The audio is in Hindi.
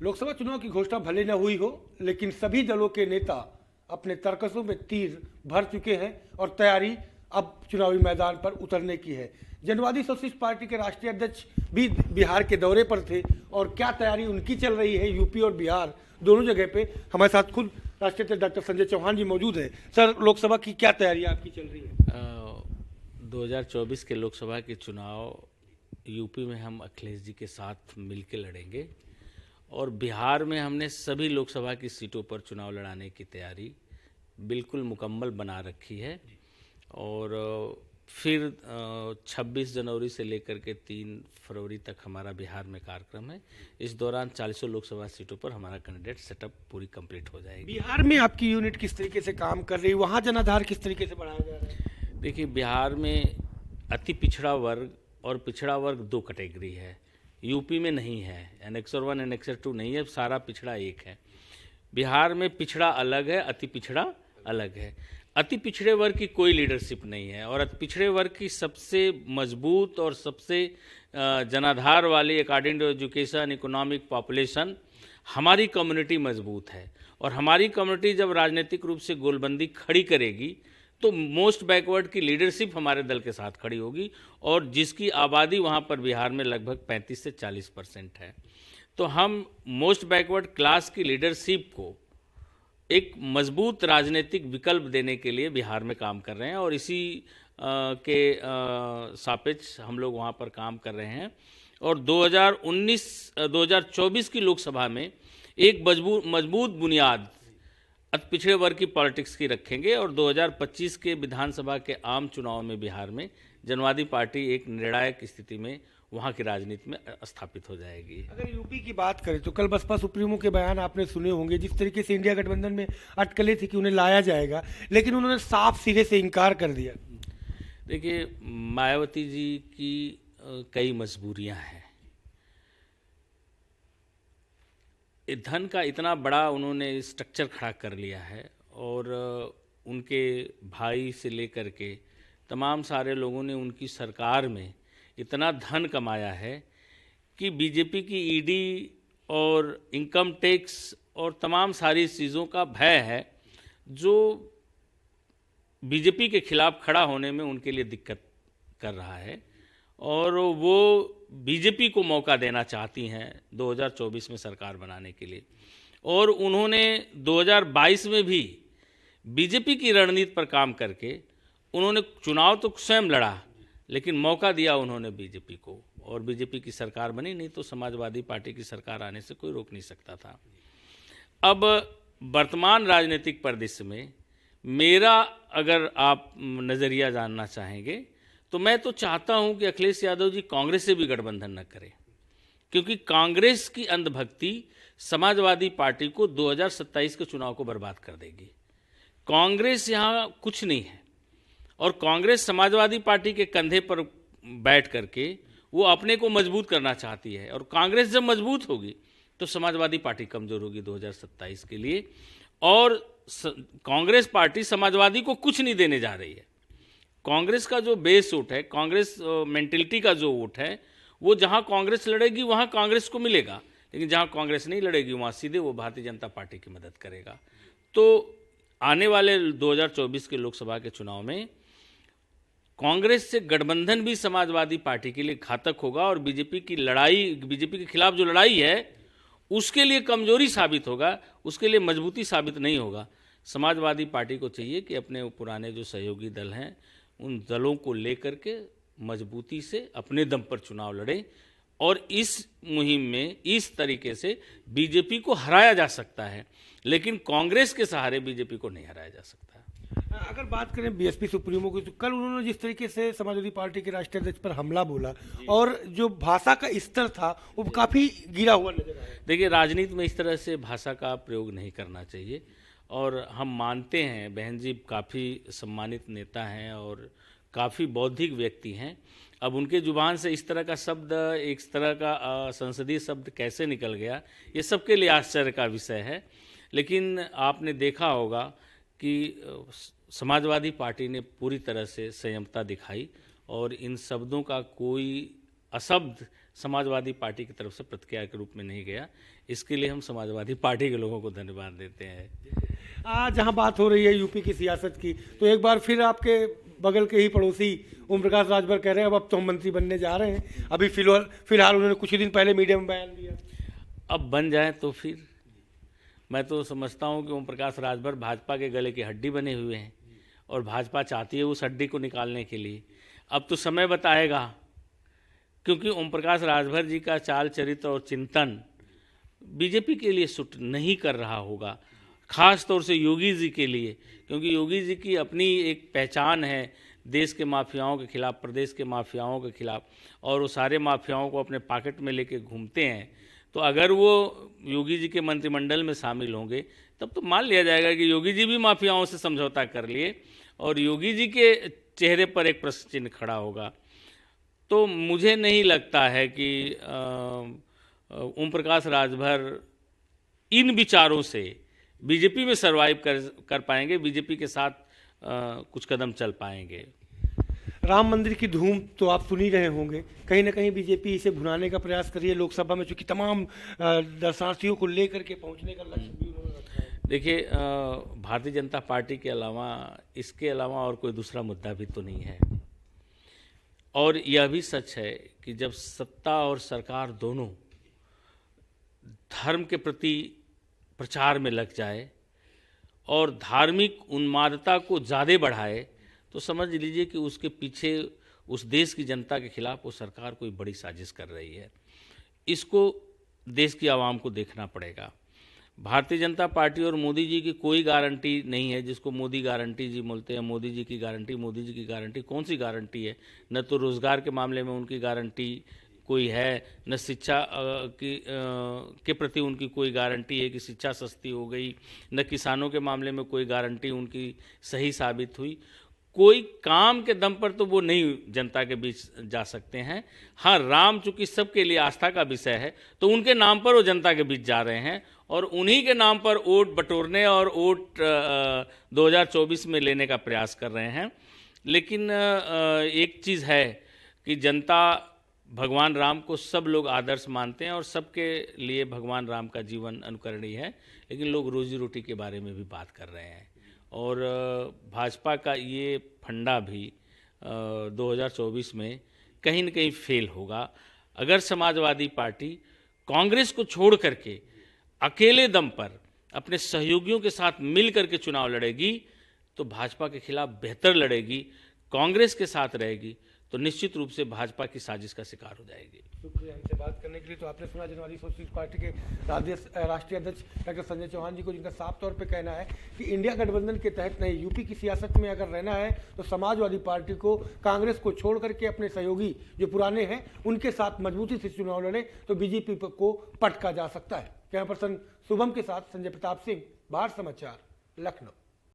लोकसभा चुनाव की घोषणा भले न हुई हो, लेकिन सभी दलों के नेता अपने तरकसों में तीर भर चुके हैं और तैयारी अब चुनावी मैदान पर उतरने की है। जनवादी सोशलिस्ट पार्टी के राष्ट्रीय अध्यक्ष भी बिहार के दौरे पर थे और क्या तैयारी उनकी चल रही है यूपी और बिहार दोनों जगह पे। हमारे साथ खुद राष्ट्रीय अध्यक्ष डॉक्टर संजय चौहान जी मौजूद है। सर, लोकसभा की क्या तैयारी आपकी चल रही है? 2024 के लोकसभा के चुनाव यूपी में हम अखिलेश जी के साथ मिलकर लड़ेंगे और बिहार में हमने सभी लोकसभा की सीटों पर चुनाव लड़ाने की तैयारी बिल्कुल मुकम्मल बना रखी है। और फिर 26 जनवरी से लेकर के 3 फरवरी तक हमारा बिहार में कार्यक्रम है। इस दौरान 40 लोकसभा सीटों पर हमारा कैंडिडेट सेटअप पूरी कंप्लीट हो जाएगी। बिहार में आपकी यूनिट किस तरीके से काम कर रही है, वहाँ जनाधार किस तरीके से बढ़ाया जा रहा है? देखिए, बिहार में अति पिछड़ा वर्ग और पिछड़ा वर्ग 2 कैटेगरी है, यूपी में नहीं है। एनेक्सर 1 एनेक्सर 2 नहीं है, सारा पिछड़ा एक है। बिहार में पिछड़ा अलग है, अति पिछड़ा अलग है। अति पिछड़े वर्ग की कोई लीडरशिप नहीं है और अति पिछड़े वर्ग की सबसे मजबूत और सबसे जनाधार वाली according to education, economic, population हमारी कम्युनिटी मजबूत है। और हमारी कम्युनिटी जब राजनीतिक रूप से गोलबंदी खड़ी करेगी तो मोस्ट बैकवर्ड की लीडरशिप हमारे दल के साथ खड़ी होगी और जिसकी आबादी वहाँ पर बिहार में लगभग 35 से 40% है। तो हम मोस्ट बैकवर्ड क्लास की लीडरशिप को एक मजबूत राजनीतिक विकल्प देने के लिए बिहार में काम कर रहे हैं और इसी के सापेक्ष हम लोग वहाँ पर काम कर रहे हैं। और 2024 की लोकसभा में एक मजबूत बुनियाद अति पिछड़े वर्ग की पॉलिटिक्स की रखेंगे और 2025 के विधानसभा के आम चुनाव में बिहार में जनवादी पार्टी एक निर्णायक स्थिति में वहाँ की राजनीति में स्थापित हो जाएगी। अगर यूपी की बात करें तो कल बसपा सुप्रीमो के बयान आपने सुने होंगे, जिस तरीके से इंडिया गठबंधन में अटकलें थी कि उन्हें लाया जाएगा, लेकिन उन्होंने साफ सिरे से इनकार कर दिया। देखिए, मायावती जी की कई मजबूरियां हैं। धन का इतना बड़ा उन्होंने स्ट्रक्चर खड़ा कर लिया है और उनके भाई से लेकर के तमाम सारे लोगों ने उनकी सरकार में इतना धन कमाया है कि बीजेपी की ईडी और इनकम टैक्स और तमाम सारी चीज़ों का भय है जो बीजेपी के खिलाफ खड़ा होने में उनके लिए दिक्कत कर रहा है और वो बीजेपी को मौका देना चाहती हैं 2024 में सरकार बनाने के लिए। और उन्होंने 2022 में भी बीजेपी की रणनीति पर काम करके उन्होंने चुनाव तो स्वयं लड़ा लेकिन मौका दिया उन्होंने बीजेपी को और बीजेपी की सरकार बनी, नहीं तो समाजवादी पार्टी की सरकार आने से कोई रोक नहीं सकता था। अब वर्तमान राजनीतिक परिदृश्य में मेरा अगर आप नज़रिया जानना चाहेंगे तो मैं तो चाहता हूं कि अखिलेश यादव जी कांग्रेस से भी गठबंधन न करें, क्योंकि कांग्रेस की अंधभक्ति समाजवादी पार्टी को 2027 के चुनाव को बर्बाद कर देगी। कांग्रेस यहाँ कुछ नहीं है और कांग्रेस समाजवादी पार्टी के कंधे पर बैठ करके वो अपने को मजबूत करना चाहती है और कांग्रेस जब मजबूत होगी तो समाजवादी पार्टी कमज़ोर होगी 2027 के लिए। और कांग्रेस पार्टी समाजवादी को कुछ नहीं देने जा रही है। कांग्रेस का जो बेस वोट है, कांग्रेस मेंटेलिटी का जो वोट है, वो जहां कांग्रेस लड़ेगी वहां कांग्रेस को मिलेगा, लेकिन जहां कांग्रेस नहीं लड़ेगी वहां सीधे वो भारतीय जनता पार्टी की मदद करेगा। तो आने वाले 2024 के लोकसभा के चुनाव में कांग्रेस से गठबंधन भी समाजवादी पार्टी के लिए घातक होगा और बीजेपी की लड़ाई, बीजेपी के खिलाफ जो लड़ाई है उसके लिए कमजोरी साबित होगा, उसके लिए मजबूती साबित नहीं होगा। समाजवादी पार्टी को चाहिए कि अपने पुराने जो सहयोगी दल हैं उन दलों को लेकर के मजबूती से अपने दम पर चुनाव लड़े और इस मुहिम में इस तरीके से बीजेपी को हराया जा सकता है, लेकिन कांग्रेस के सहारे बीजेपी को नहीं हराया जा सकता। अगर बात करें बीएसपी सुप्रीमो की तो कल उन्होंने जिस तरीके से समाजवादी पार्टी के राष्ट्रीय अध्यक्ष पर हमला बोला और जो भाषा का स्तर था वो काफ़ी गिरा हुआ नजर आया। देखिए, राजनीति में इस तरह से भाषा का प्रयोग नहीं करना चाहिए और हम मानते हैं बहन जी काफ़ी सम्मानित नेता हैं और काफ़ी बौद्धिक व्यक्ति हैं। अब उनके जुबान से इस तरह का शब्द, एक तरह का संसदीय शब्द कैसे निकल गया, ये सबके लिए आश्चर्य का विषय है। लेकिन आपने देखा होगा कि समाजवादी पार्टी ने पूरी तरह से संयमता दिखाई और इन शब्दों का कोई अशब्द समाजवादी पार्टी की तरफ से प्रतिक्रिया के रूप में नहीं गया। इसके लिए हम समाजवादी पार्टी के लोगों को धन्यवाद देते हैं। आज जहां बात हो रही है यूपी की सियासत की, तो एक बार फिर आपके बगल के ही पड़ोसी ओम प्रकाश राजभर कह रहे हैं अब तो हम मंत्री बनने जा रहे हैं। अभी फिलहाल उन्होंने कुछ ही दिन पहले मीडिया में बयान दिया। अब बन जाए तो फिर मैं तो समझता हूं कि ओम प्रकाश राजभर भाजपा के गले की हड्डी बने हुए हैं और भाजपा चाहती है उस हड्डी को निकालने के लिए। अब तो समय बताएगा, क्योंकि ओम प्रकाश राजभर जी का चाल चरित्र और चिंतन बीजेपी के लिए सूट नहीं कर रहा होगा, खास तौर से योगी जी के लिए, क्योंकि योगी जी की अपनी एक पहचान है देश के माफियाओं के खिलाफ, प्रदेश के माफियाओं के खिलाफ, और वो सारे माफियाओं को अपने पॉकेट में लेके घूमते हैं। तो अगर वो योगी जी के मंत्रिमंडल में शामिल होंगे तब तो मान लिया जाएगा कि योगी जी भी माफियाओं से समझौता कर लिए और योगी जी के चेहरे पर एक प्रश्न चिन्ह खड़ा होगा। तो मुझे नहीं लगता है कि ओम प्रकाश राजभर इन विचारों से बीजेपी में सरवाइव कर पाएंगे, बीजेपी के साथ कुछ कदम चल पाएंगे। राम मंदिर की धूम तो आप सुन ही रहे होंगे, कहीं ना कहीं बीजेपी इसे भुनाने का प्रयास कर रही है लोकसभा में, चूंकि तमाम दर्शनार्थियों को लेकर के पहुंचने का लक्ष्य भी उन्होंने रखा है। देखिए, भारतीय जनता पार्टी के अलावा इसके अलावा और कोई दूसरा मुद्दा भी तो नहीं है। और यह भी सच है कि जब सत्ता और सरकार दोनों धर्म के प्रति प्रचार में लग जाए और धार्मिक उन्मादता को ज़्यादा बढ़ाए, तो समझ लीजिए कि उसके पीछे उस देश की जनता के खिलाफ वो सरकार कोई बड़ी साजिश कर रही है। इसको देश की आवाम को देखना पड़ेगा। भारतीय जनता पार्टी और मोदी जी की कोई गारंटी नहीं है, जिसको मोदी गारंटी जी बोलते हैं, मोदी जी की गारंटी कौन सी गारंटी है? न तो रोज़गार के मामले में उनकी गारंटी कोई है, न शिक्षा के प्रति उनकी कोई गारंटी है कि शिक्षा सस्ती हो गई, न किसानों के मामले में कोई गारंटी उनकी सही साबित हुई। कोई काम के दम पर तो वो नहीं जनता के बीच जा सकते हैं। हाँ, राम चूंकि सबके लिए आस्था का विषय है, तो उनके नाम पर वो जनता के बीच जा रहे हैं और उन्हीं के नाम पर वोट बटोरने और वोट 2024 में लेने का प्रयास कर रहे हैं। लेकिन एक चीज़ है कि जनता भगवान राम को सब लोग आदर्श मानते हैं और सबके लिए भगवान राम का जीवन अनुकरणीय है, लेकिन लोग रोजी रोटी के बारे में भी बात कर रहे हैं। और भाजपा का ये फंडा भी 2024 में कहीं न कहीं फेल होगा। अगर समाजवादी पार्टी कांग्रेस को छोड़ करके अकेले दम पर अपने सहयोगियों के साथ मिल करके चुनाव लड़ेगी तो भाजपा के खिलाफ बेहतर लड़ेगी, कांग्रेस के साथ रहेगी तो निश्चित रूप से भाजपा की साजिश का शिकार हो जाएगी। शुक्रिया हमसे बात करने के लिए। तो आपने सुना जनवादी सोशलिस्ट पार्टी के राष्ट्रीय अध्यक्ष डॉक्टर संजय चौहान जी को, जिनका साफ तौर पे कहना है कि इंडिया गठबंधन के तहत नहीं, यूपी की सियासत में अगर रहना है तो समाजवादी पार्टी को, कांग्रेस को छोड़ करके अपने सहयोगी जो पुराने हैं उनके साथ मजबूती से चुनाव लड़े तो बीजेपी को पटका जा सकता है। कैमरा पर्सन शुभम के साथ संजय प्रताप सिंह, भारत समाचार, लखनऊ।